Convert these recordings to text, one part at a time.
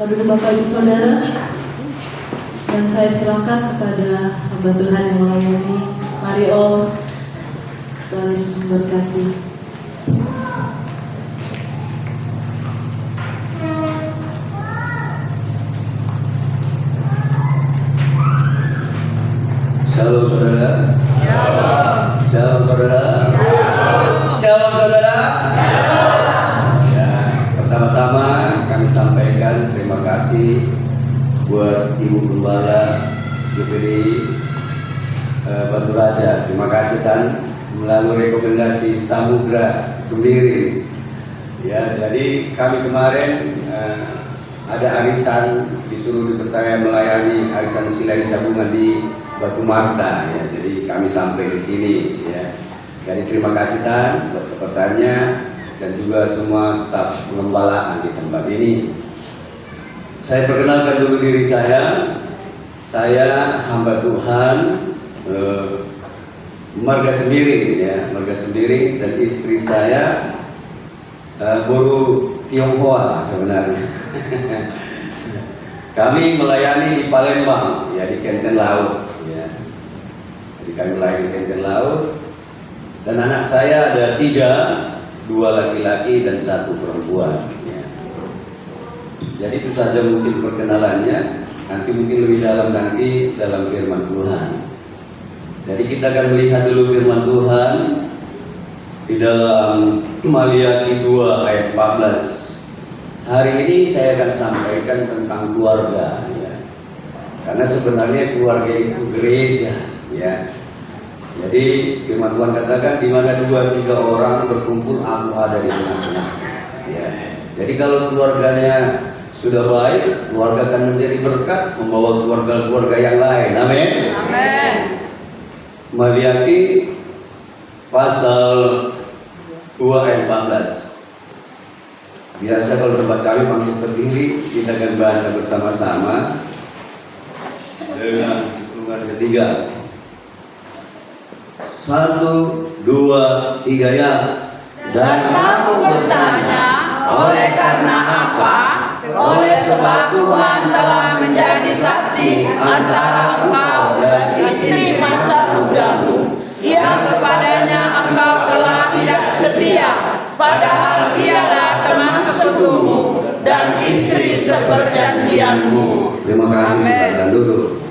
Saudara Bapak Ibu Saudara, dan saya serahkan kepada hamba Tuhan yang melayani. Mari Om, Tuhan Yesus memberkati. Shalom saudara. Shalom. Shalom saudara. Shalom. Shalom saudara. Ya, pertama-tama kami sampaikan terima kasih buat Ibu Gembala GPDI Batu Raja. Terima kasih Tan, melalui rekomendasi Samudra Sembiring. Ya, jadi kami kemarin ada arisan disuruh dipercaya melayani arisan Silai Sabungan di Batu Marta, ya. Jadi kami sampai di sini, ya. Jadi terima kasih Tan buat kepercayaannya dan juga semua staf pengembalaan di tempat ini. Saya perkenalkan dulu diri saya. Saya hamba Tuhan Marga Sembiring, ya, Marga Sembiring, dan istri saya guru Tionghoa sebenarnya. Kami melayani di Palembang, ya, di Kenten Laut. Ya. Jadi kami melayani di Kenten Laut. Dan anak saya ada 3, 2 laki-laki dan 1 perempuan. Ya. Jadi itu saja mungkin perkenalannya. Nanti mungkin lebih dalam nanti dalam firman Tuhan. Jadi kita akan melihat dulu firman Tuhan di dalam Maliaki 2 ayat 14. Hari ini saya akan sampaikan tentang keluarga, ya. Karena sebenarnya keluarga itu gereja, ya. Jadi firman Tuhan katakan, di mana 2-3 orang berkumpul, aku ada di tengah-tengah. Ya. Jadi kalau keluarganya sudah baik, keluarga akan menjadi berkat, membawa keluarga-keluarga yang lain. Amin. Amin. Maliaki pasal 2 ayat 14. Biasa kalau tempat kami panggil berdiri, kita akan baca bersama-sama dengan hitungan ketiga. 1, 2, 3 ya. Dan kamu bertanya, oleh karena apa? Oleh sebab Tuhan telah menjadi saksi antara engkau dan istri masa mudamu, yang kepadanya engkau telah tidak setia, padahal dialah teman sekutumu dan istri seperjanjianmu. Terima kasih, silakan duduk.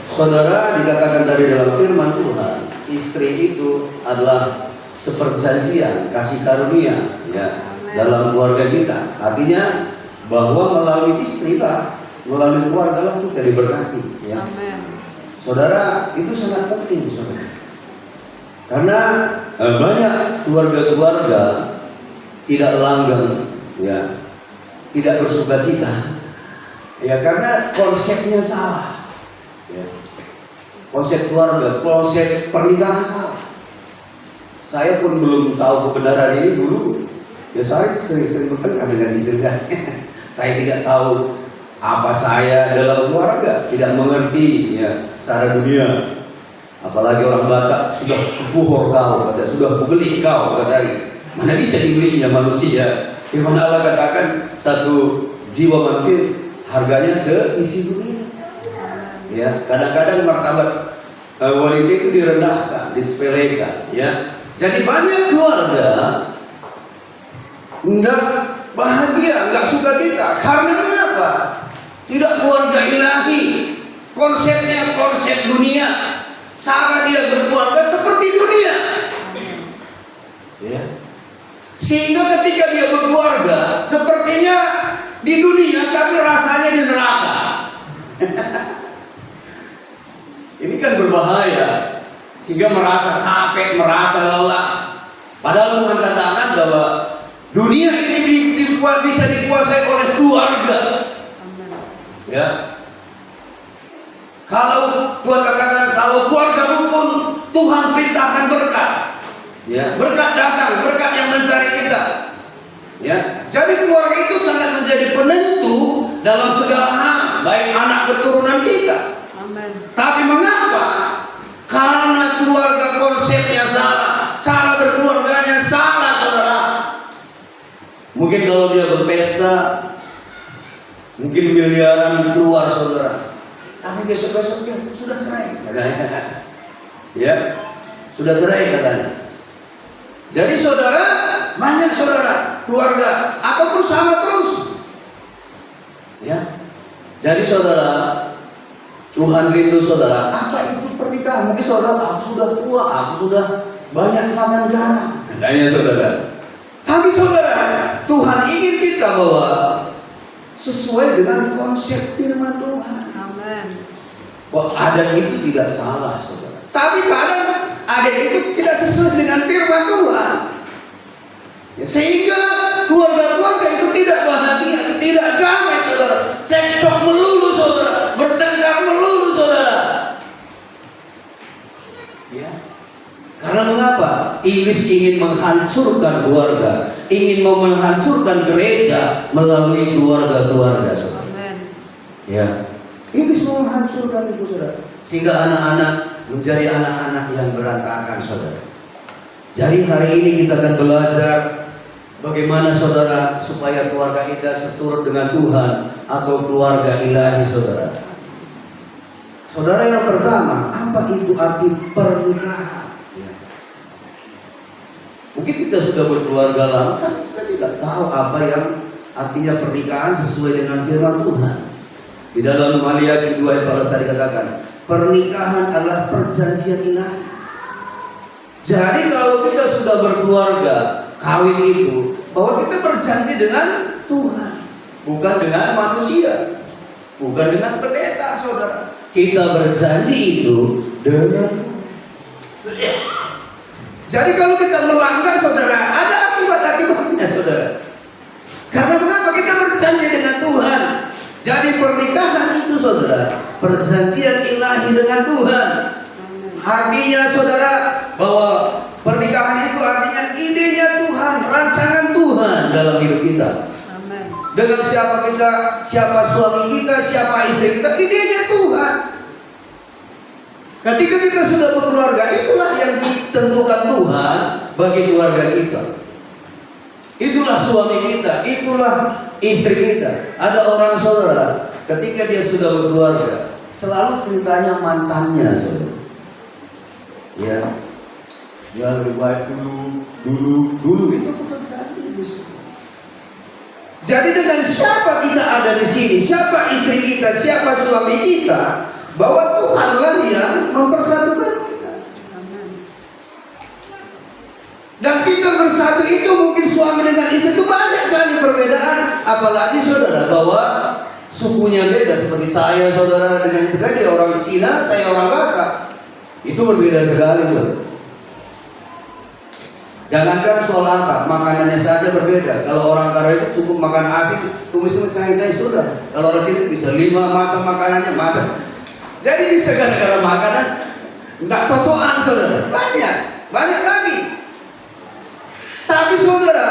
Saudara, dikatakan tadi dalam firman Tuhan, istri itu adalah seperjanjian kasih karunia, ya, dalam keluarga kita. Artinya bahwa melalui istri lah, melalui keluarga lah kita diberkati, ya. Saudara, itu sangat penting, saudara. Karena banyak keluarga-keluarga tidak langgeng, ya, tidak bersukacita, ya, karena konsepnya salah, ya. Konsep keluarga, konsep pernikahan salah. Saya pun belum tahu kebenaran ini dulu. Ya, saya sering-sering bertengkar dengan istri saya. Saya tidak tahu apa saya dalam keluarga, tidak mengerti, ya, secara dunia. Apalagi orang Batak, sudah kupuhor kau, kata, sudah pugeli kau, kata. Mana bisa dibelinya manusia? Firman Allah katakan satu jiwa manusia harganya seisi dunia. Ya, kadang-kadang martabat wanita itu direndahkan, disepelekan, ya. Jadi banyak keluarga enggak bahagia, enggak sukacita. Karena apa? Tidak keluarga ilahi. Konsepnya konsep dunia. Cara dia berkeluarga seperti dunia. Ya. Sehingga ketika dia berkeluarga, sepertinya di dunia tapi rasanya di neraka. Ini kan berbahaya. Sehingga merasa capek, merasa lelah. Padahal Tuhan katakan bahwa dunia ini bisa dikuasai oleh keluarga. Ya. Kalau Tuhan katakan, kalau keluarga rukun, Tuhan perintahkan berkat. Ya, berkat datang, berkat yang mencari kita. Ya, jadi keluarga itu sangat menjadi penentu dalam segala hal, baik anak keturunan kita. Amin. Tapi mengapa? Karena keluarga konsepnya salah, cara berkeluarganya salah, saudara. Mungkin kalau dia berpesta, mungkin miliaran keluar saudara, tapi besok-besok ya sudah cerai katanya. Ya, sudah cerai katanya. Jadi saudara, banyak saudara, keluarga, apapun sama terus. Ya, jadi saudara, Tuhan rindu saudara. Apa itu pernikahan? Mungkin saudara, aku sudah tua, aku sudah banyak makan garam, katanya saudara. Tapi saudara, Tuhan ingin kita bahwa sesuai dengan konsep firman Tuhan. Amin. Kok adat itu tidak salah saudara, tapi kadang adat itu tidak sesuai dengan firman Tuhan, ya, sehingga keluarga-keluarga itu tidak bahagia, tidak damai saudara, cekcok melulu saudara, bertengkar melulu saudara. Ya. Karena mengapa? Iblis ingin menghancurkan keluarga, ingin menghancurkan gereja melalui keluarga-keluarga saudara. Amin. Ya. Iblis mau menghancurkan itu saudara, sehingga anak-anak menjadi anak-anak yang berantakan saudara. Jadi hari ini kita akan belajar bagaimana saudara supaya keluarga kita seturut dengan Tuhan atau keluarga ilahi saudara. Saudara, yang pertama, apa itu arti pernikahan? Ya. Mungkin kita sudah berkeluarga lama, tapi kita tidak tahu apa yang artinya pernikahan sesuai dengan firman Tuhan. Di dalam Maliaki 2 ayat 14 tadi katakan, pernikahan adalah perjanjian ilahi. Jadi kalau kita sudah berkeluarga, kawin itu, bahwa kita berjanji dengan Tuhan, bukan dengan manusia, bukan dengan pendeta saudara. Kita berjanji itu dengan Tuhan. Jadi kalau kita melanggar saudara, ada akibat-akibatnya saudara. Karena mengapa? Kita berjanji dengan Tuhan. Jadi pernikahan itu saudara, perjanjian ilahi dengan Tuhan. Artinya saudara, bahwa pernikahan itu artinya idenya Tuhan, rancangan Tuhan dalam hidup kita. Amin. Dengan siapa kita, siapa suami kita, siapa istri kita, idenya Tuhan. Ketika kita sudah berkeluarga, itulah yang ditentukan Tuhan bagi keluarga kita. Itulah suami kita, itulah istri kita. Ada orang saudara, ketika dia sudah berkeluarga, selalu ceritanya mantannya saudara. Ya, dia lebih baik dulu itu bukan jadi. Jadi dengan siapa kita ada di sini, siapa istri kita, siapa suami kita, bahwa Tuhanlah yang mempersatukan kita. Dan kita bersatu itu mungkin suami dengan istri itu banyak kali perbedaan, apalagi saudara bahwa sukunya beda, seperti saya saudara dengan istri, dia orang Cina, saya orang Batak. Itu berbeda sekali saudara. Jangankan soal apa, makanannya saja berbeda. Kalau orang Korea itu cukup makan asin, tumis-tumis cai-cai sudah. Kalau orang Cina bisa 5 macam makanannya macam. Jadi bisa gara-gara makanan nggak cocokan saudara. Banyak lagi. Tapi saudara,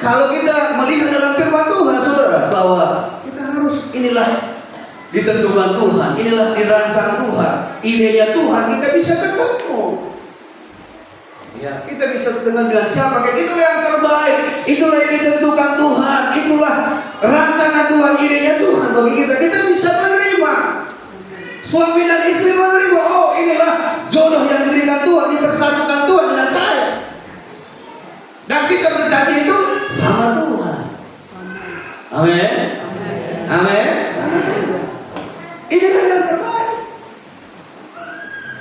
kalau kita melihat dalam firman Tuhan saudara, bahwa kita harus inilah ditentukan Tuhan, inilah dirancang Tuhan, idenya Tuhan, kita bisa ketemu. Ya, kita bisa dengan siapa? Itulah yang terbaik, itulah yang ditentukan Tuhan, itulah rancangan Tuhan, idenya Tuhan bagi kita. Kita bisa menerima. Suami dan istri menerima, oh inilah jodoh yang diberikan Tuhan, dipersatukan Tuhan dengan saya. Dan kita berjanji itu sama Tuhan. Amin. Amin. Sama Tuhan. Inilah yang terbaik.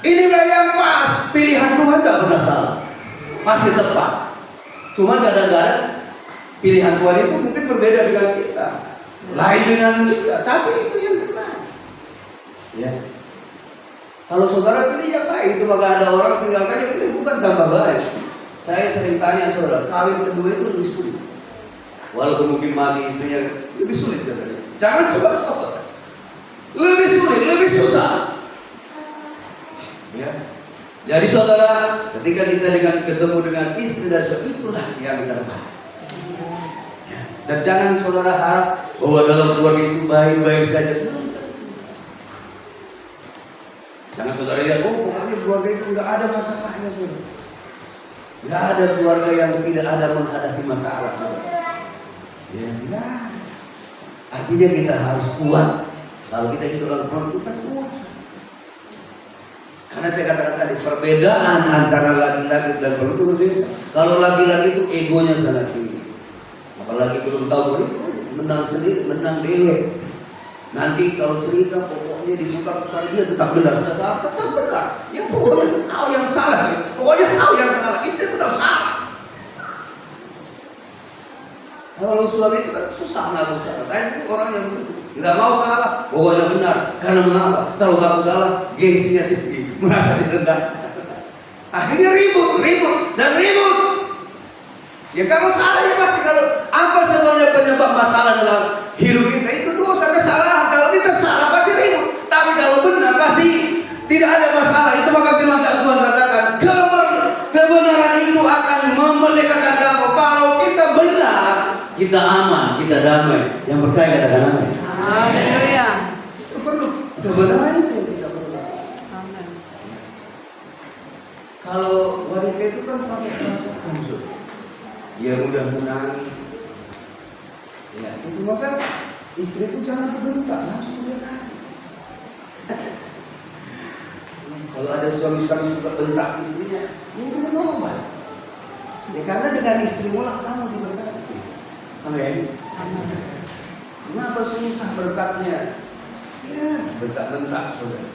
Inilah yang pas. Pilihan Tuhan tidak pernah salah, pasti tepat. Cuma kadang-kadang pilihan Tuhan itu mungkin berbeda dengan kita, lain dengan kita, tapi itu yang terbaik. Ya. Kalau saudara pilih yang lain, itu maka ada orang tinggalkan yang pilih bukan tambah baik. Saya sering tanya saudara, kawin kedua itu lebih sulit. Walaupun mungkin mati istrinya, lebih sulit katanya. Jangan coba-coba. Lebih sulit, lebih susah. Ya. Jadi saudara, ketika kita ketemu dengan istri dan suami, itulah yang terbaik. Ya. Dan jangan saudara harap bahwa dalam keluarga itu baik-baik saja. Jangan saudara lihat, oh pokoknya keluarga itu nggak ada masalahnya saudara. Nggak ada keluarga yang tidak ada menghadapi masalah saudara. Ya, enggak. Artinya kita harus kuat. Kalau kita hidup dalam perempuan kita kuat. Karena saya katakan tadi, perbedaan antara laki-laki dan perempuan itu berbeda. Kalau laki-laki itu egonya sangat tinggi, apalagi belum tahu menang sendiri, menang dewe. Nanti kalau cerita pokoknya dibuka dia tetap benar, sudah salah tetap benar. Ya pokoknya tahu yang salah, pokoknya tahu yang salah, istri tetap salah. Kalau suami itu kan susah ngaku salah. Saya itu orang yang begitu, nggak mau salah, pokoknya benar. Karena mengapa? Kalau ngaku salah, gengsinya tinggi, merasa direndahkan. Akhirnya ribut dan ribut. Ya kalau salah ya pasti, kalau apa sebenarnya penyebab masalah dalam hidup kita itu dosa, kesalahan. Kalau kita salah pasti ribut. Tapi kalau benar pasti tidak ada masalah. Itu maka firman Tuhan katakan, kebenaran itu akan memerdekakan kamu. Kalau kita benar, kita aman, kita damai. Yang percaya katakan amin. Haleluya. Itu perlu kebenaran itu kita perlu. Amin. Kalau wanita itu kan pakai perasaan, dia mudah menangis. Ya, itu maka istri itu jangan dibentak, langsung dia nangis. Kalau ada suami-suami suka bentak istrinya, ya itu normal. Ya karena dengan istrimu lah kamu diberkati. Amin. Kenapa susah berkatnya? Ya, bentak-bentak saudara.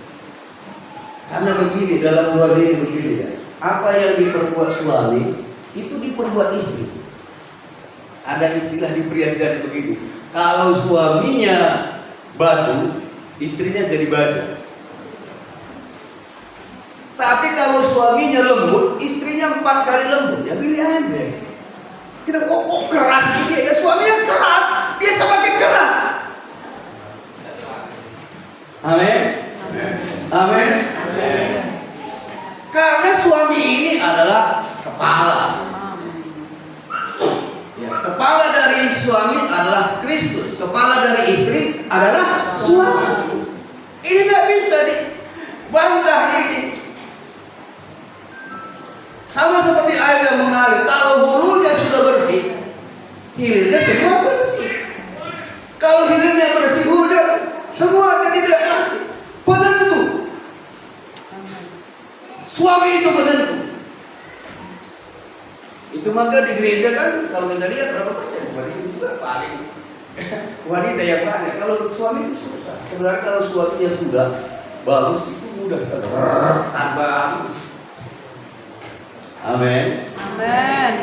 Karena begini, dalam keluarga ini begini ya. Apa yang diperbuat suami itu diperbuat istri. Ada istilah di Priasdani begini, kalau suaminya batu, istrinya jadi baja. Tapi kalau suaminya lembut, istrinya 4 kali lembut. Ya pilih aja. Kita kok keras ini ya, suaminya keras, dia semakin keras. Amin. Amin. Karena suami ini adalah kepala. Ya, kepala dari suami adalah Kristus, kepala dari istri adalah suami. Ini tidak bisa dibantah ini. Sama seperti air yang mengalir, kalau hulunya sudah bersih, hilirnya semua bersih. Kalau hilirnya bersih, hulunya semua jadi tidak bersih. Penentu. Suami itu penentu. Itu maka di gereja kan kalau kita lihat berapa persen, di sini juga paling wanita yang banyak. Kalau suami itu susah. Sebenarnya kalau suaminya sudah bagus itu mudah sekali. Tanpa amin. Amin.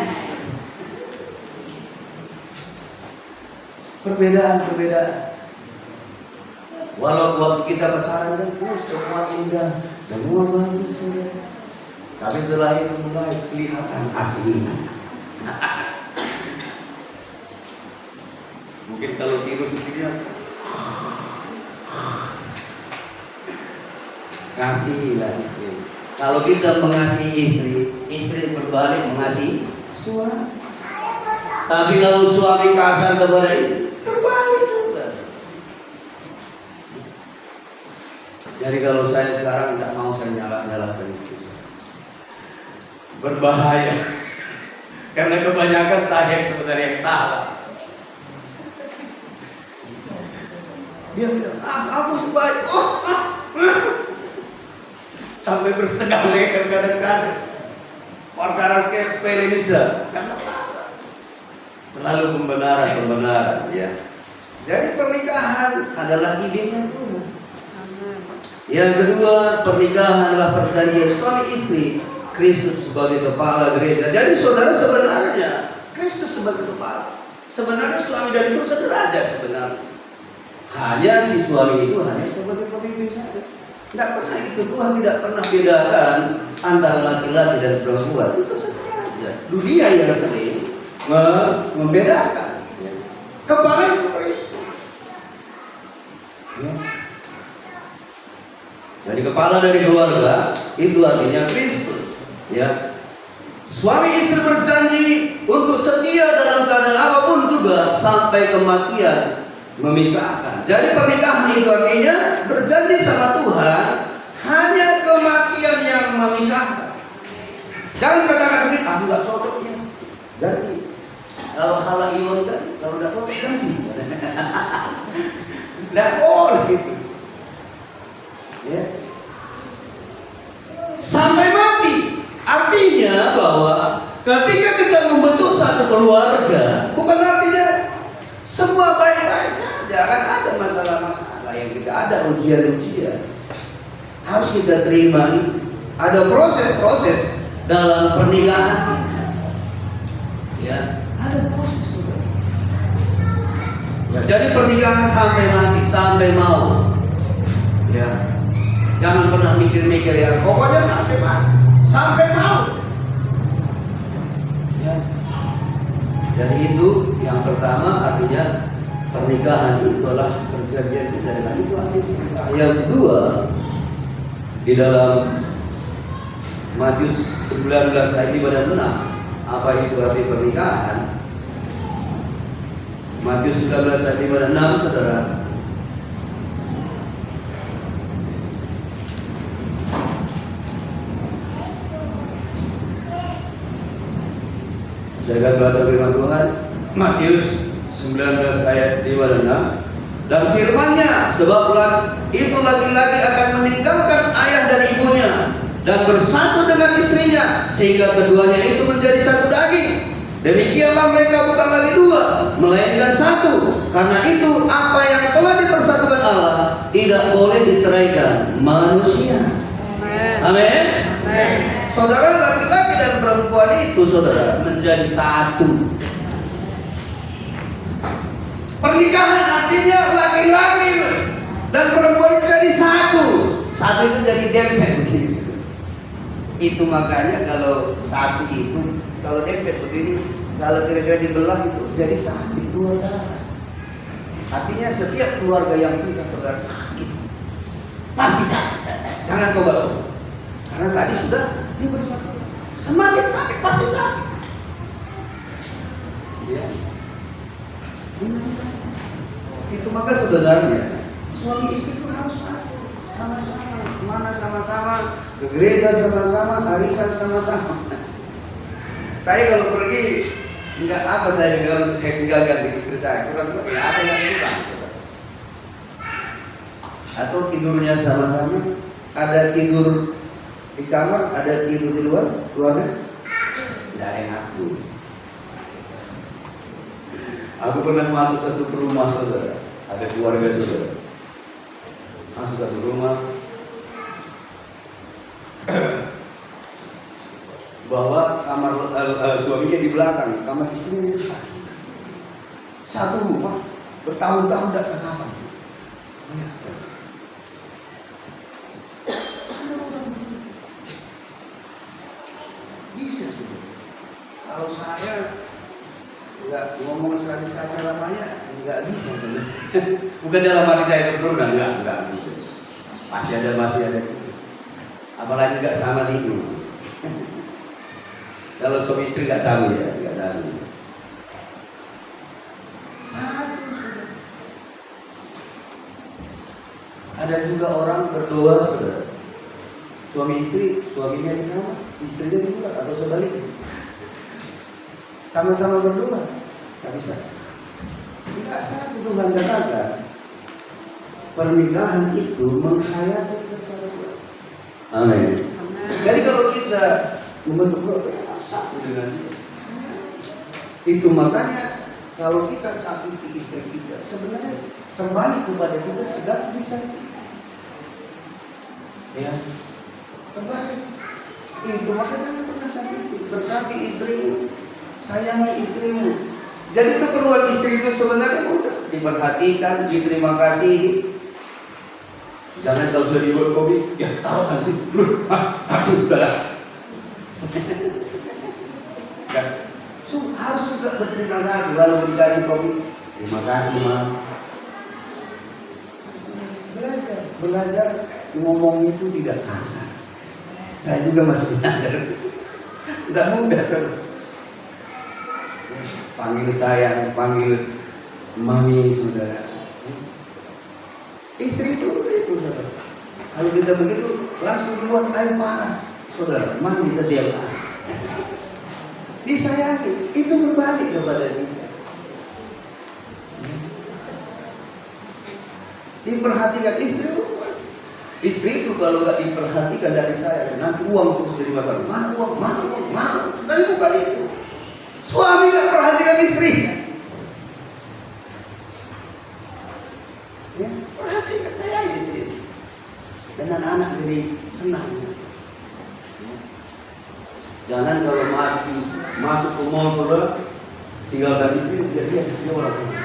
Perbedaan. Walau waktu kita pacaran kan semua indah, semua bagus sudah. Tapi setelah itu mulai kelihatan aslinya. Mungkin kalau tidur di sini kasihilah istri. Kalau kita mengasihi istri, istri berbalik mengasihi suami. Tapi kalau suami kasar kepada istri, terbalik juga. Jadi kalau saya sekarang tidak mau saya nyalahkan istri, berbahaya. Karena kebanyakan saya yang sebenarnya yang salah. Dia bilang, aku sebaik. Sampai bersetengah leher kadang-kadang. Perkara sepele bisa. Karena selalu pembenaran ya. Jadi pernikahan adalah idenya Tuhan. Yang kedua, pernikahan adalah perjanjian suami istri. Kristus sebagai kepala gereja. Jadi saudara, sebenarnya Kristus sebagai kepala. Sebenarnya suami dan istri sederajat sebenarnya. Hanya si suami itu hanya sebagai pemimpin saja. Tidak pernah itu, Tuhan tidak pernah bedakan antara laki-laki dan perempuan. Itu sederajat. Dunia yang sering membedakan. Kepala itu Kristus. Ya. Jadi kepala dari keluarga itu artinya Kristus. Ya. Suami istri berjanji untuk setia dalam keadaan apapun juga sampai kematian memisahkan. Jadi pernikahan itu artinya berjanji sama Tuhan, hanya kematian yang memisahkan. Jangan katakan begini, aku nggak cocok ya, ganti. Kalau halal ion kan, kalau nggak cocok ganti. sampai mati. Artinya bahwa ketika kita membentuk satu keluarga, bukan artinya semua baik-baik saja. Akan ada masalah-masalah yang kita ada, ujian-ujian. Harus kita terima itu. Ada proses-proses dalam pernikahan kita. Ya, ada proses. Ya, jadi pernikahan sampai mati, sampai mau. Ya, jangan pernah mikir-mikir ya, pokoknya sampai mati, sampai mau. Ya. Jadi itu yang pertama, artinya pernikahan itu adalah perjanjian kita dengan itu artinya. Yang kedua, di dalam Matius 19 ayat 5 dan 6, apa itu arti pernikahan? Matius 19 ayat 5 dan 6, saudara. Saya akan baca firman Tuhan. Matius 19 ayat 5 dan 6. Dan firman-Nya, sebab itu laki-laki akan meninggalkan ayah dan ibunya dan bersatu dengan istrinya, sehingga keduanya itu menjadi satu daging. Demikianlah mereka bukan lagi dua, melainkan satu. Karena itu apa yang telah dipersatukan Allah tidak boleh diceraikan manusia. Amin. Saudara, laki-laki dan perempuan itu, saudara, menjadi satu. Pernikahan artinya laki-laki dan perempuan itu jadi satu. Satu itu jadi dempet begini. Itu makanya kalau satu itu, kalau dempet begini, kalau kira-kira dibelah itu jadi sakit dua darah. Artinya setiap keluarga yang pisah, saudara, sakit. Pasti sakit. Jangan coba-coba. Karena tadi sudah dipersatukan. Semakin sakit pasti sakit. Ya. Itu maka sebenarnya suami istri itu harus satu, sama-sama, kemana sama-sama, ke gereja sama-sama, arisan sama-sama. Saya kalau pergi enggak apa saya tinggalkan di istri saya, kurang lebih ada yang kurang. Atau tidurnya sama-sama, ada tidur di kamar, ada tidur di luar keluarga, tidak ada yang ngaku. Aku pernah masuk satu rumah, saudara, ada keluarga saudara, masuk satu rumah, bahwa kamar suaminya di belakang, kamar istrinya di depan. Satu rumah bertahun-tahun tidak sekapan. Bisa sudah. Kalau saya nggak ngomong sekali saja lamanya, nggak bisa. Bukan dalam hati saya sempurna, nggak bisa. Masih ada. Apalagi nggak sama tidur. Kalau suami istri nggak tahu ya, nggak tahu. Satu sudah. Ada juga orang berdoa, saudara. Suami istri, suaminya di kamar, istrinya di luar, atau sebaliknya. Sama-sama berdoa, nggak bisa. Nggak satu. Tuhan katakan pernikahan itu menghayati kesatuan. Amin. Jadi kalau kita membentuk keluarga satu dengan dia, itu makanya kalau kita sakiti istri kita, sebenarnya kembali kepada kita sedang disakiti. Ya, kembali. Itu maka jangan pernah sakiti. Berkati istrimu, sayangi istrimu. Jadi keperluan istri itu sebenarnya mudah, diperhatikan, diterima kasih. Jangan kalau sudah dibuat kopi, ya tahu kan sih, kasih udahlah. Harus juga berterima kasih. Lalu dikasih kopi, terima kasih mam. Belajar ngomong itu tidak kasar. Saya juga masih belajar. Tidak mudah, saudara. Panggil sayang, panggil mami, saudara. Istri itu saudara. Kalau kita begitu langsung keluar air panas, saudara, mandi setiap hari. Disayangi, itu berbalik kepada kita. Diperhatikan istri, Istri itu kalau nggak diperhatikan dari saya, nanti uang terus jadi masalah. Mana uang, mana uang, mana uang. Sebenarnya bukan itu. Suami nggak perhatikan istri. Ya, perhatikan saya istri. Dan anak-anak jadi senang. Ya. Jangan kalau mati masuk ke mall saudara, tinggalkan istri, dia istri orang.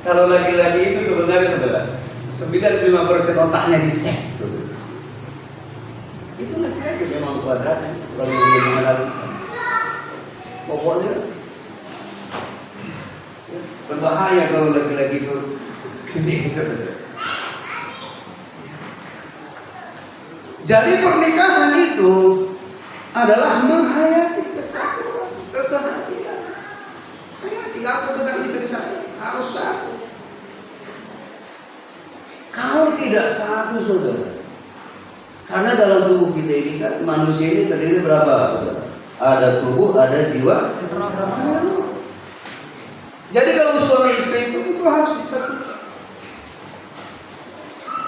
Kalau laki-laki itu sebenarnya saudara, 95% otaknya di seks, saudara. Itu laki-laki memang kuadrat, kalau belum mengenal. Pokoknya berbahaya kalau laki-laki itu sendiri, saudara. Jadi pernikahan itu adalah menghayati kesatuan, kesehatian. Hayati aku dengan istri saya harus satu. Kalau tidak satu, saudara, karena dalam tubuh kita ini kan manusia ini terdiri berapa, saudara? Ada tubuh, ada jiwa, ada roh. Jadi kalau suami istri itu harus disatukan.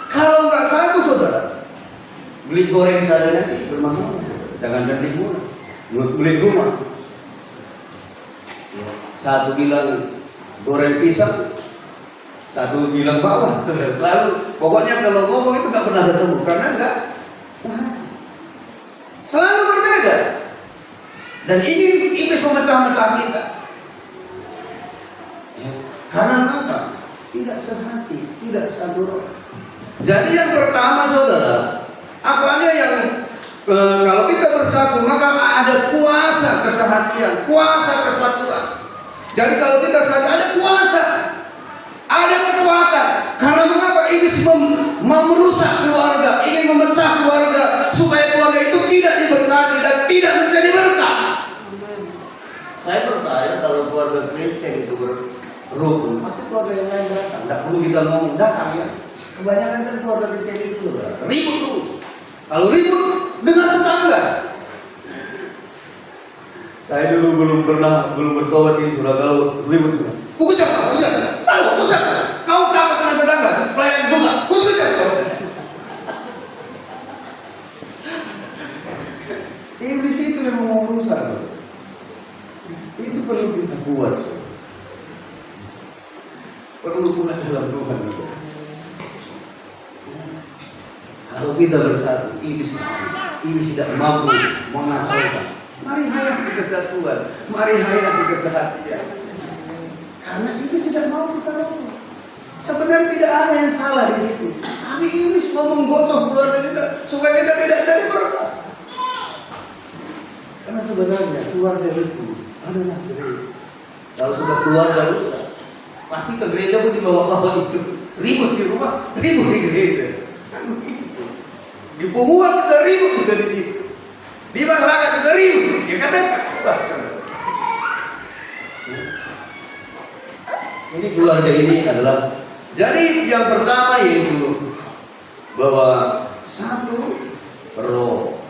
Kalau nggak satu, saudara, beli goreng sehari nanti bermasalah. Jangan ganti murah, beli rumah. Satu bilang goreng pisang, satu bilang bawah. Selalu, pokoknya kalau ngomong itu nggak pernah ketemu karena nggak satu. Selalu berbeda. Dan ingin iblis memecah-mecah kita. Ya. Karena apa? Tidak sehati, tidak satu roh. Jadi yang pertama, saudara, apanya yang kalau kita bersatu maka ada kuasa kesehatian, kuasa kesatuan. Jadi kalau kita sadar ada kuasa, ada kekuatan. Karena mengapa iblis merusak keluarga, ingin memecah keluarga supaya keluarga itu tidak diberkati dan tidak menjadi berkah. Saya percaya kalau keluarga Kristen itu berrukun, pasti keluarga yang lain datang. Tidak perlu kita ngomong, datang ya. Kebanyakan kan keluarga Kristen itu ribut terus. Kalau ribut dengan tetangga. Saya dulu belum bertobat ini sudah kalau ribut. Kucap. Kau takut dengan tetangga, pelayan dosa. Kucap. Iblis itu memang mau berusaha. Itu perlu kita buat. Perlu buat dalam Tuhan. Kalau kita bersatu, iblis tidak mampu mengacaukan. Mari hayati kesatuan, mari hayati kesehatian. Karena iblis tidak mau kita roboh. Sebenarnya tidak ada yang salah di situ. Tapi iblis mau menggocok keluarga kita supaya kita tidak jadi berkah. Karena sebenarnya keluarga itu adalah gereja. Kalau sudah keluarga rusak, pasti ke gereja pun di bawah-bawah itu. Ribut di rumah, ribut di gereja. Kan begitu. Di Punguan juga ribut juga di situ. Di masyarakat juga ribut. Ya kadang ini keluarga ini adalah. Jadi yang pertama yaitu bahwa satu roh.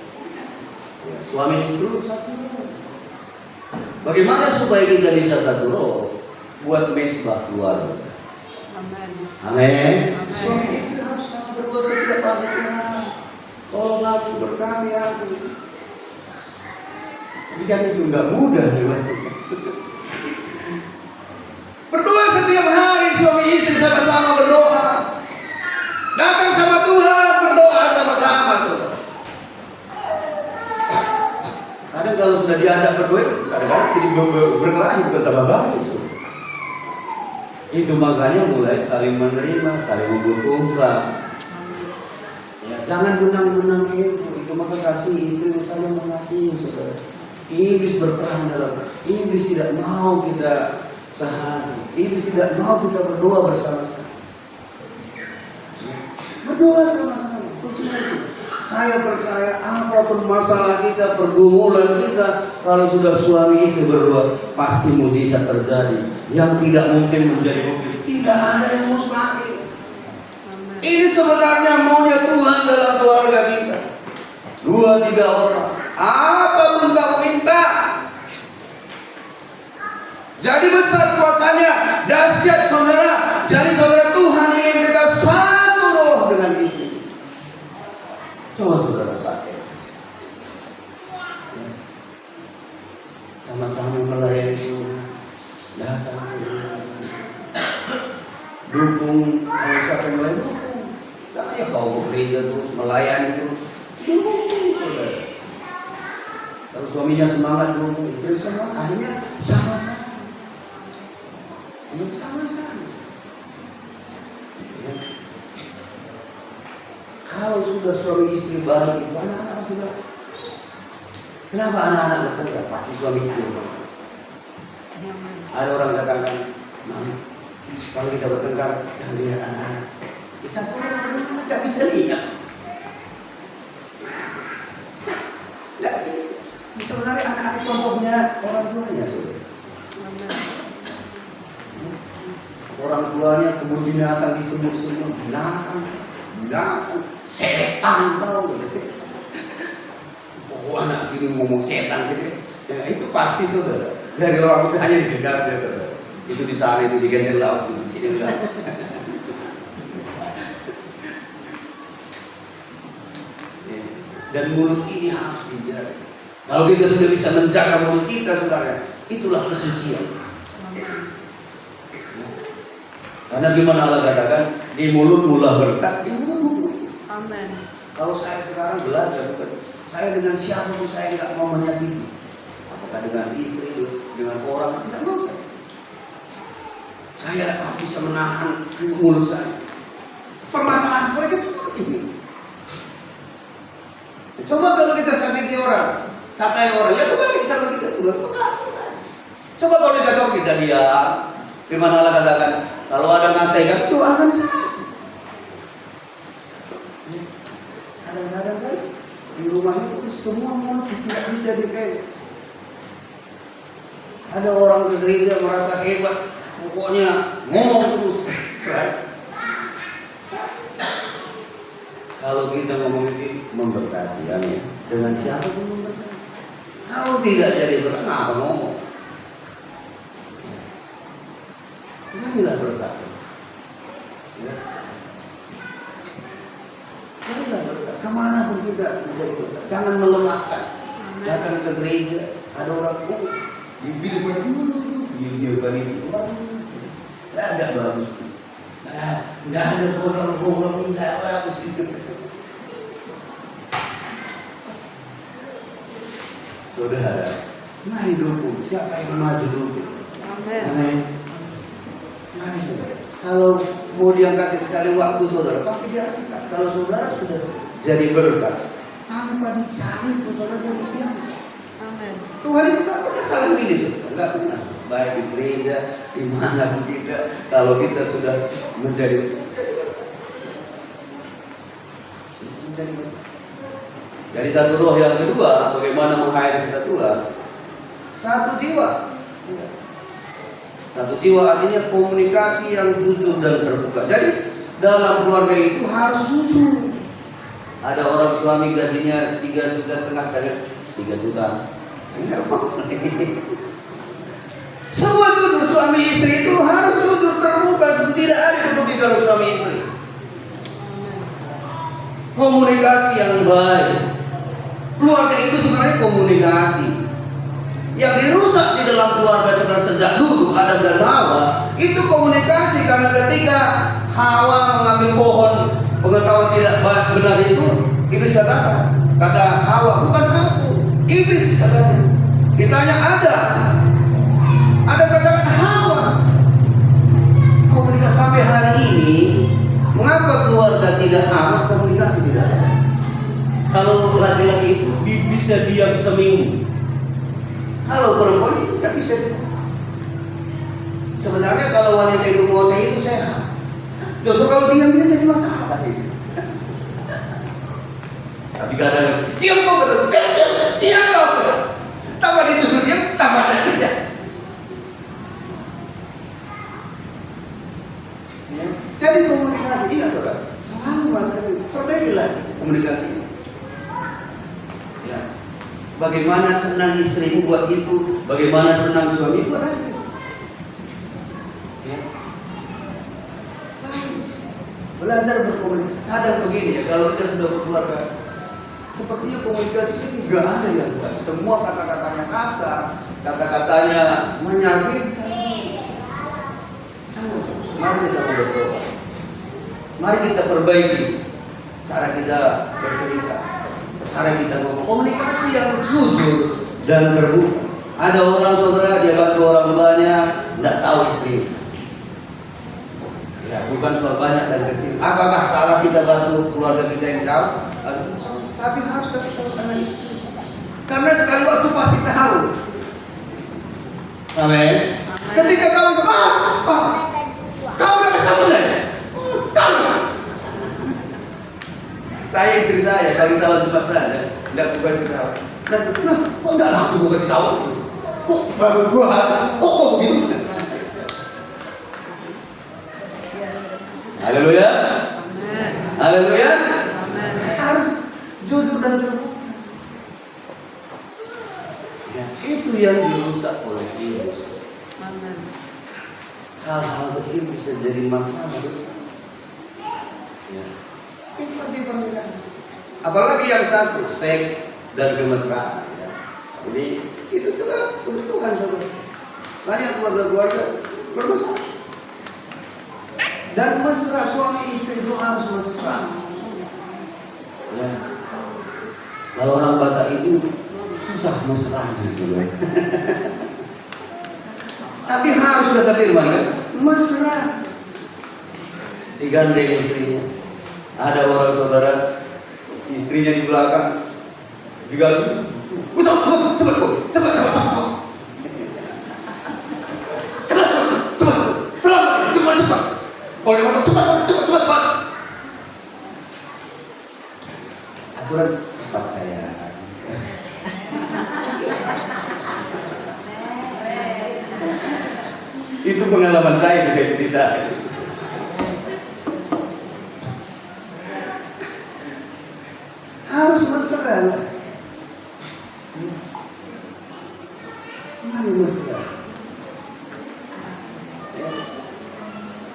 Suami istri satu roh. Bagaimana supaya kita bisa satu roh? Buat mesbah keluarga. Amin. Suami istri harus sama berdua setiap hari. Tolong aku berkami aku. Tapi kan itu nggak mudah dilakukan. Berdoa setiap hari suami istri sama-sama berdoa. Datang sama Tuhan berdoa sama-sama, saudara. Kadang kalau sudah diajak berdoa, kadang-kadang jadi berkelahi bukan tambah baik. Itu makanya mulai saling menerima, saling membutuhkan. Ya, jangan benang-benang itu maka kasih istri saja mengasihi, saudara. Iblis berperan dalam. Iblis tidak mau kita sehari. Iblis tidak mau kita berdoa bersama-sama. Berdoa sama-sama. Saya percaya apapun masalah kita, pergumulan kita, kalau sudah suami istri berdoa, pasti mujizat terjadi. Yang tidak mungkin menjadi mungkin. Tidak ada yang mustahil. Ini sebenarnya maunya Tuhan dalam keluarga kita. 2-3 orang. Apapun kamu minta. Jadi besar kuasanya, dahsyat saudara. Jadi saudara, Tuhan ingin kita Coba saudara pakai. Ya. Sama-sama melayani Tuhan, datang ke Tuhan. Dukung, kalau siapa yang melayani dukung. Jangan ya kau bekerja terus, melayani terus. Dukung, saudara. Kalau suaminya semangat dukung, istri semangat, akhirnya sama-sama. Sama-sama. Ya. Kalau sudah suami istri baik, anak-anak sudah. Kenapa anak-anak bertengkar? Pasti suami istri baik. Ada orang katakan, Mami, kalau kita bertengkar, jangan lihat anak-anak. Bisa orang tidak bisa lihat. Tidak bisa. Sebenarnya anak-anak contohnya orang tuanya, saudara. Orang tuanya kebun binatang disebut semua binatang, setan tahu gitu. Oh anak ini ngomong setan sih, ya, itu pasti saudara. Dari orang tuanya didengar ya saudara. Itu di sana itu di Genter Laut di sini enggak. Dan mulut ini harus dijaga. Kalau kita sudah bisa menjaga mulut kita saudara, itulah kesucian. Karena di mana Allah katakan di mulut mula berkat, di mulut. Amin. Kalau saya sekarang belajar, saya dengan siapa pun saya nggak mau menyakiti. Apakah dengan istri, dengan orang, tidak mau. Saya harus bisa menahan mulut saya. Permasalahan mereka itu mulut ini. Coba kalau kita sakiti orang, katai orang, ya kembali sama kita juga. Coba kalau kita tahu kita diam, di mana Allah katakan, kalau ada ngatai kan doakan saja. Kadang-kadang kan di rumah itu semua mulut tidak bisa dikai. Ada orang ke gereja merasa hebat, pokoknya ngomong terus. Kalau kita ngomong itu memberkati, amin. Dengan siapa pun memberkati. Kalau tidak jadi berkat, apa ngomong? Jadilah berkat. Ya. Jadilah berkat. Kemana pun kita menjadi berkat. Jangan melemahkan. Datang ke gereja, ada orang dibilang dulu, dia balik orang, tidak ada bagus. Tidak ada program-program tidak bagus itu. Saudara, mari dukung. Siapa yang maju dukung? Amin. Mari saudara. Kalau mau diangkat sekali waktu saudara, pasti diangkat. Kalau saudara sudah jadi berkat, tanpa dicari pun saudara jadi diangkat. Amin. Tuhan itu tak pernah salah pilih saudara, nggak pernah. Baik di gereja, di mana pun kita, kalau kita sudah menjadi dari satu roh yang kedua, bagaimana menghayati kesatuan? Satu jiwa. Satu jiwa artinya komunikasi yang jujur dan terbuka. Jadi dalam keluarga itu harus jujur. Ada orang suami gajinya 3,5 juta kali 3 juta. Enggak mau. Semua jujur, suami istri itu harus jujur, terbuka, tidak ada tutup di dalam suami istri. Komunikasi yang baik. Keluarga itu sebenarnya komunikasi. Yang dirusak di dalam keluarga sebenarnya sejak dulu Adam dan Hawa itu komunikasi, karena ketika Hawa mengambil pohon pengetahuan tidak benar itu, iblis kata Hawa, bukan aku, iblis katanya. Ditanya ada katakan Hawa. Komunikasi sampai hari ini, mengapa keluarga tidak aman, komunikasi tidak ada. Kalau laki-laki itu bisa diam seminggu, kalau perempuan itu tidak bisa. Sebenarnya kalau wanita itu ngoceh itu sehat. Justru kalau diam dia jadi masalah itu. Tapi kadang diam kau betul, diam kau betul. Tambah disuruh diam, tambah tidak. Ya. Jadi komunikasi, iya saudara, selalu masalah itu. Perbaiki lagi komunikasi. Ya. Bagaimana senang istrimu buat itu, bagaimana senang suami buat itu. Ya. Belajar berkomunikasi. Kadang begini ya, kalau kita sudah berkeluarga, sepertinya komunikasi ini nggak ada yang baik. Semua kata-katanya kasar, kata-katanya menyakitkan. Mari kita berdoa. Mari kita perbaiki cara kita bercerita, cara kita ngomong, komunikasi yang jujur dan terbuka. Ada orang saudara dia bantu orang tuanya, nggak tahu istrinya. Ya, bukan soal banyak dan kecil. Apakah salah kita bantu keluarga kita yang jauh? Tapi harus kasih tahu sama istri. Karena sekali waktu pasti tahu. Amin. Ketika tahu, kau udah kasih tahu ya? Kau. Saya istri saya kali salah cuma saya, tidak aku kasih tahu. Dan kok nggak langsung aku kasih tahu? Kok baru kok begitu? Haleluya. Amin. Haleluya. Amin. Harus jujur dan terbuka. Ya, itu yang dirusak oleh virus. Amin. Hal-hal kecil bisa jadi masalah besar. Ya. Itu di pernikahan. Apalagi yang satu, seks dan kemesraan. Ya. Jadi itu juga kebutuhan saudara. Banyak keluarga-keluarga bermasalah. Dan mesra, suami istri itu harus mesra. Ya. Kalau orang Batak itu susah mesranya gitu ya. Tapi harus kata firman kan, mesra. Digandeng istrinya. Ada orang saudara, istrinya di belakang, digandeng. Cepat. Boleh motor cepat. Aturan cepat saya. Itu pengalaman saya cerita. Harus mesra. Mari mesra.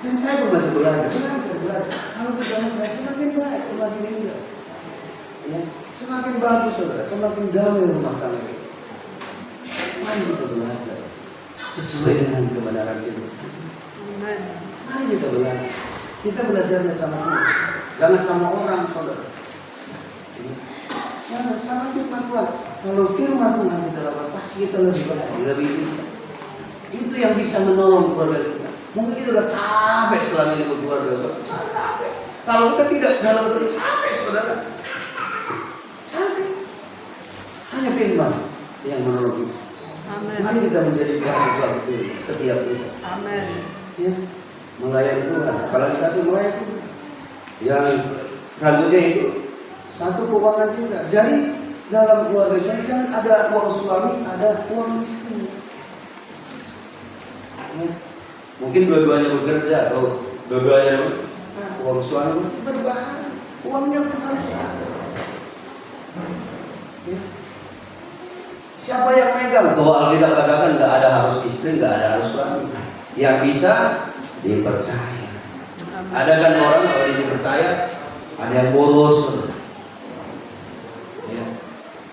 Dan saya pun masih belajar. Kalau kita mesra semakin baik, semakin indah. Ya, semakin bagus saudara, semakin damai rumah tangga. Mari kita belajar sesuai dengan kebenaran cinta. Amin. Mari kita belajar. Kita belajarnya sama Tuhan, jangan sama orang saudara. Ya, sama firman Tuhan. Kalau firman Tuhan kita lakukan, pasti kita lebih baik, lebih indah. Itu yang bisa menolong keluarga kita. Mungkin kita udah capek selama ini berkeluarga, saudara. Capek. Kalau kita tidak dalam diri capek, saudara. Capek. Hanya firman yang menolong kita. Amin. Mari kita menjadi pelaku firman setiap kita. Amin. Ya, melayani Tuhan. Apalagi satu melayani Tuhan. Yang selanjutnya itu satu keuangan kita. Jadi dalam keluarga suami jangan ada uang suami, ada uang istri. Ya. Mungkin dua-duanya bekerja atau dua-duanya uang suami berbahaya, uangnya harus ada. Ya. Siapa yang megang? Kalau Alkitab katakan nggak ada harus istri, nggak ada harus suami. Yang bisa dipercaya. Ada kan orang kalau dipercaya ada yang boros. Ya.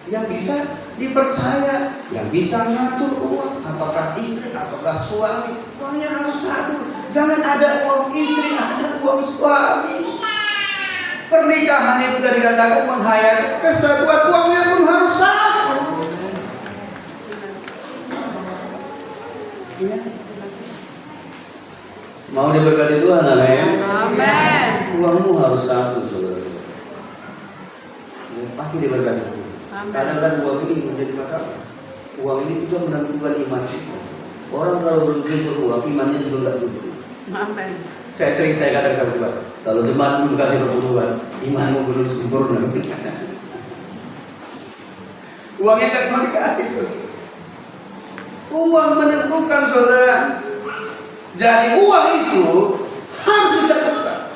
Yang bisa dipercaya, yang bisa ngatur uang, apakah istri, apakah suami, uangnya harus satu. Jangan ada uang istri, ada uang suami. Pernikahan itu tadi katakan menghayati kesatuan, uangnya pun harus satu. Ya. Mau diberkati Tuhan, amin. Amin. Uangmu harus satu, saudara. Ya, pasti diberkati Tuhan. Kadang-kadang uang ini menjadi masalah. Uang ini juga menentukan iman kita. Orang kalau belum jujur uang, imannya juga nggak jujur. Amin. Saya katakan sama Tuhan, kalau jemaat belum kasih perpuluhan, imanmu belum sempurna. Uangnya nggak mau dikasih, saudara. Uang menentukan, saudara. Jadi uang itu harus disatukan.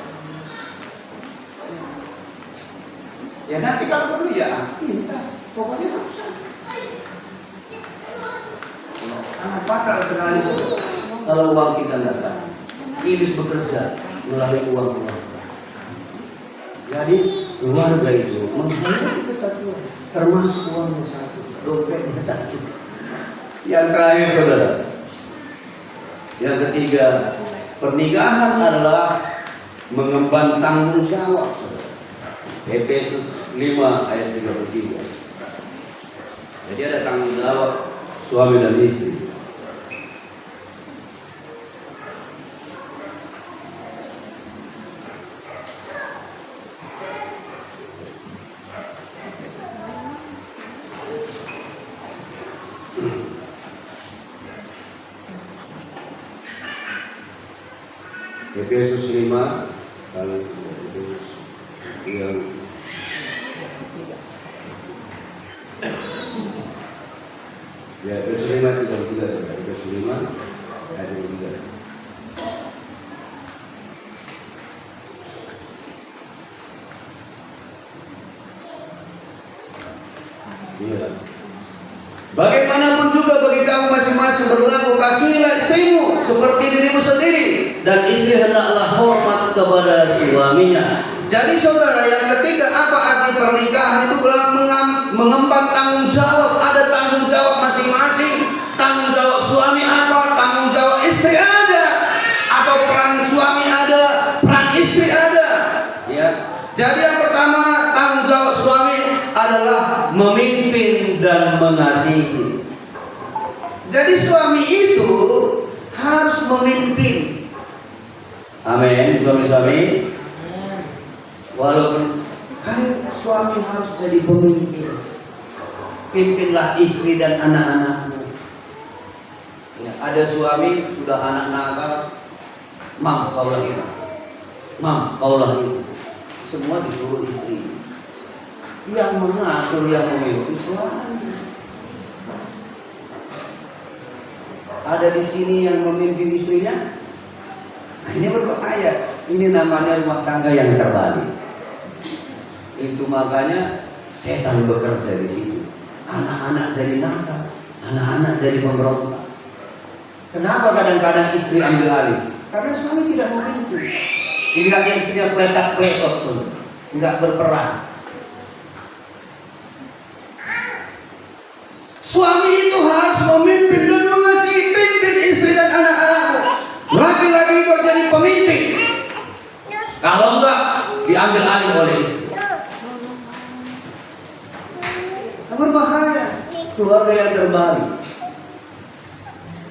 Ya nanti kalau perlu ya minta, pokoknya harus ada. Sangat fatal sekali kalau uang kita nggak sah. Iblis bekerja melalui uang. Jadi keluarga itu menghayati kesatuan, termasuk uangnya satu, dompetnya satu. Yang terakhir saudara, yang ketiga, pernikahan adalah mengemban tanggung jawab saudara. Efesus 5 ayat 33. Jadi ada tanggung jawab suami dan istri. Efesus 5 Efesus yang ya Efesus 5 33 saudara. Efesus 5 ayat 33. Iya. Bagaimanapun juga bagi kamu masing-masing berlaku, kasihilah istrimu seperti dirimu sendiri, dan istri hendaklah hormat kepada suaminya. Jadi saudara, yang ketiga, apa arti pernikahan? Itu adalah mengemban tanggung jawab. Ada tanggung jawab masing-masing. Tanggung jawab suami apa? Tanggung jawab istri ada. Atau peran suami ada, peran istri ada. Ya. Jadi yang pertama, tanggung jawab suami adalah memimpin dan mengasihi. Jadi suami itu harus memimpin. Amin, suami-suami. Walaupun kan suami harus jadi pemimpin. Pimpinlah istri dan anak-anakmu. Ya, ada suami sudah anak nakal, mam kaulah ini, mam kaulah ini. Semua disuruh istri. Yang mengatur, yang memimpin suami. Ada di sini yang memimpin istrinya. Nah, ini berbahaya. Ini namanya rumah tangga yang terbalik. Itu makanya setan bekerja di situ. Anak-anak jadi nakal, anak-anak jadi pemberontak. Kenapa kadang-kadang istri ambil alih? Karena suami tidak memimpin. Dilihat yang istrinya peletak-peletot, enggak berperan. Suami itu harus memimpin dan mengasihi, pimpin istri dan anak-anakmu. Laki-laki itu jadi pemimpin. Kalau enggak, diambil alih oleh istri. Berbahaya. Keluarga yang terbalik.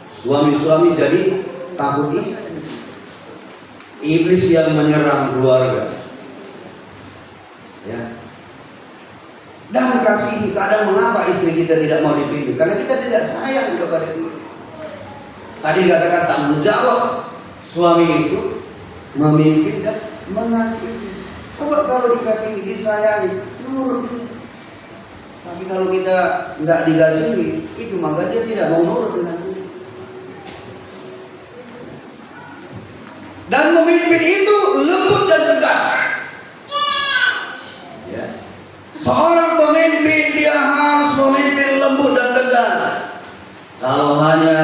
Suami-suami jadi takut istri. Iblis yang menyerang keluarga. Ya. Dan kasihi, kadang mengapa istri kita tidak mau dipimpin? Karena kita tidak sayang kepada dia. Tadi dikatakan tanggung jawab suami itu memimpin dan mengasihi. Coba kalau dikasihi, disayangi, nurut. Tapi kalau kita tidak dikasihi, itu maka dia tidak mau nurut dengan kita. Dan memimpin itu lembut dan tegas. Ya. Seorang pemimpin dia harus memimpin lembut dan tegas. Kalau hanya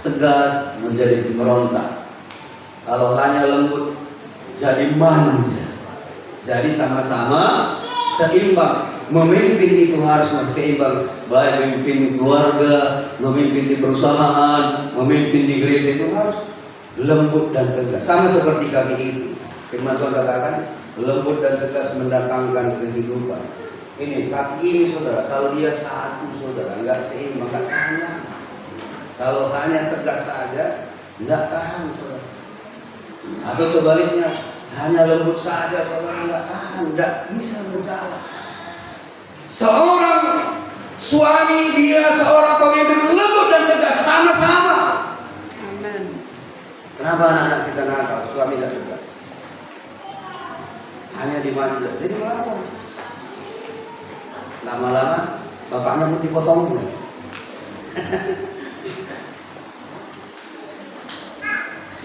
tegas menjadi pemberontak. Kalau hanya lembut jadi manja. Jadi sama-sama seimbang. Memimpin itu harus seimbang. Baik memimpin keluarga, memimpin di perusahaan, memimpin di gereja, itu harus lembut dan tegas. Sama seperti kaki itu. Firman Tuhan katakan lembut dan tegas mendatangkan kehidupan. Ini kaki ini saudara, kalau dia satu saudara, enggak seimbang, enggak tahan. Kalau hanya tegas saja, enggak tahan saudara. Atau sebaliknya, hanya lembut saja saudara, enggak tahan, enggak bisa berjalan. Seorang suami dia seorang pemimpin lembut dan tegas sama-sama. Amin. Kenapa anak-anak kita nakal? Suami tidak tegas. Hanya dimanja. Jadi lama. Lama-lama bapaknya pun dipotong.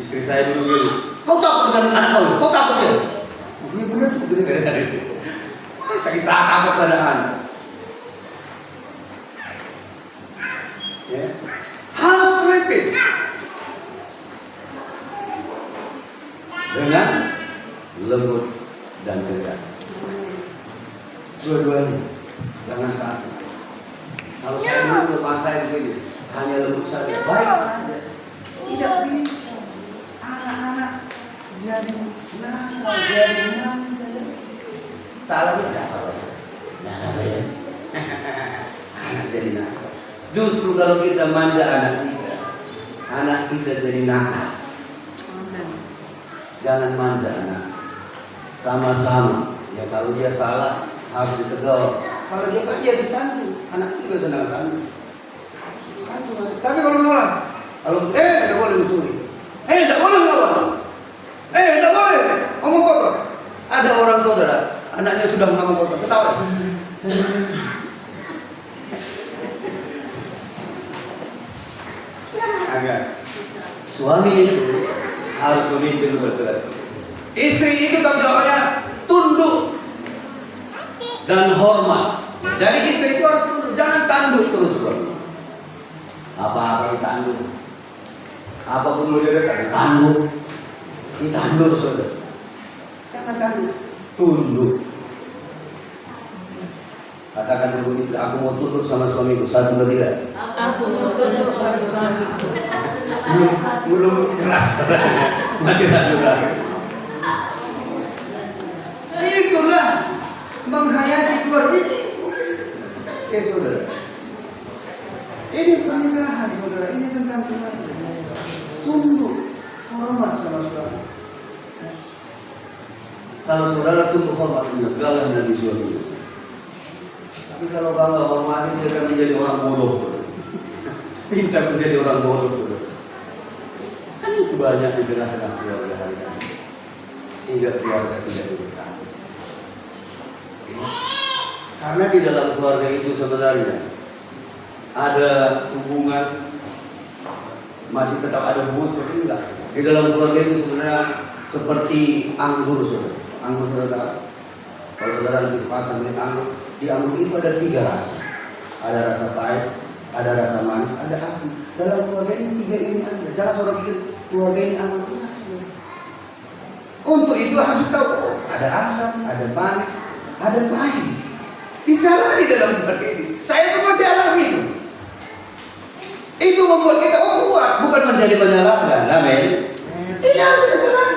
Istri saya dulu gini, kau takut dengan anak kau? Kau takut ya? Ini benar tuh, gara-gara itu. Sakit takut sadaan. Ya. Harus memimpin dengan lembut dan tegas. Dua-duanya. Jangan satu. Kalau saya dulu depan saya begini, hanya lembut saja, baik saja. Tidak bisa. Anak-anak jadi nakal, jadi manja. Salahnya tidak apa-apa. Nah, apa ya? Anak jadi nakal. Justru kalau kita manja anak kita jadi nakal. Amen. Jangan manja anak. Sama-sama. Ya kalau dia salah harus ditegur. Kalau dia kan dia disanjung. Anak juga senang sanjung. Sanjung. Tapi kalau salah, kalau tidak boleh mencuri. Tidak boleh melawan. Tidak boleh ngomong kotor. Ada orang saudara, anaknya sudah ngomong kotor, ketawa. Jangan. Suami itu harus memimpin bergerak. Istri itu tanggung jawabnya tunduk dan hormat. Jadi istri itu harus tunduk, jangan tanduk terus suami. Apa-apa ditanduk. Apapun mau dia tanduk. Ditanduk saudara. Jangan tanduk, tunduk. Katakan dulu istri, aku mau tunduk sama suamiku. 1, 2, 3. Aku tunduk sama suamiku. Belum keras, masih ragu-ragu. Itulah menghayati keluarga ini. Oke saudara. Ini pernikahan saudara, ini tentang keluarga. Tunduk, hormat sama suami. Kalau saudara tunduk hormat, gagal dari suami. Tapi kalau gagal hormati, dia akan menjadi orang bodoh. Pintar menjadi orang bodoh saudara. Kan itu banyak di tengah-tengah keluarga hari ini. Sehingga keluarga tidak berkah. Karena di dalam keluarga itu sebenarnya ada hubungan, masih tetap ada hubungan seperti enggak. Di dalam keluarga itu sebenarnya seperti anggur saudara. Anggur saudara. Kalau saudara di pasar beli anggur, di anggur itu ada 3 rasa. Ada rasa pahit, ada rasa manis, ada asin. Dalam keluarga ini 3 ini ada. Jangan saudara pikir keluarga ini aman. Untuk itu harus tahu, ada asam, ada manis, ada pahit. Bicara di dalam keluarga ini. Saya pun masih alami itu. Itu membuat kita kuat, bukan menjadi menyalahkan. Amin. Tidak kita salah.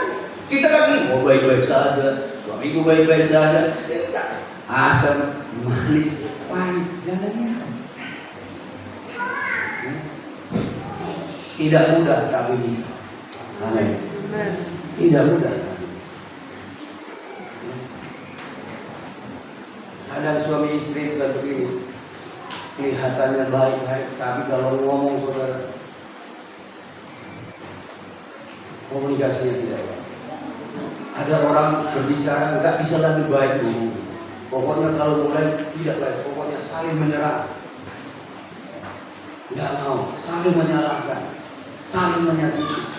Kita kan ini baik-baik saja, suamiku baik-baik saja. Tidak. Asam, manis, pahit, jalannya. Tidak mudah tapi bisa. Amin. Tidak mudah. Kadang suami istri itu begini, kelihatannya baik-baik, tapi kalau ngomong saudara, komunikasinya tidak baik. Ada orang berbicara nggak bisa lagi baik ngomong. Pokoknya kalau mulai tidak baik, pokoknya saling menyerang, nggak mau, saling menyalahkan, saling menyakiti.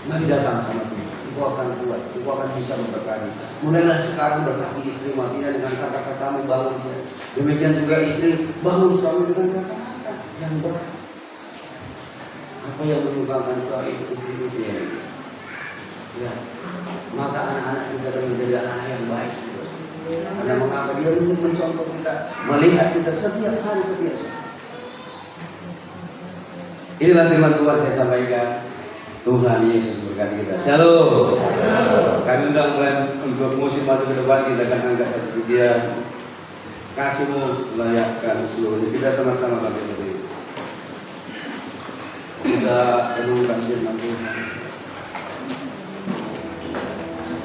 Mari datang sama Tuhan. Engkau akan kuat, engkau akan bisa memberkati. Mulailah sekarang berkati istri matinya dengan kata-katamu, bangun dia. Demikian juga istri bangun suami dengan kata-kata yang baik. Apa yang menyumbangkan suami itu istri itu ya? Ya. Maka anak-anak kita akan menjadi anak yang baik. Karena mengapa dia mencontoh kita, melihat kita setiap hari setiap saat. Inilah firman Tuhan saya sampaikan. Tuhan Yesus berkati kita. Shalom. Kami undang mulai untuk musim masuk ke depan, kita akan angkat satu pujian. Kasih-Mu melayakkan seluruhnya. Kita sama-sama kami berdiri. Kita renungkan firman Tuhan.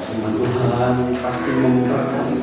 Firman Tuhan pasti memberkati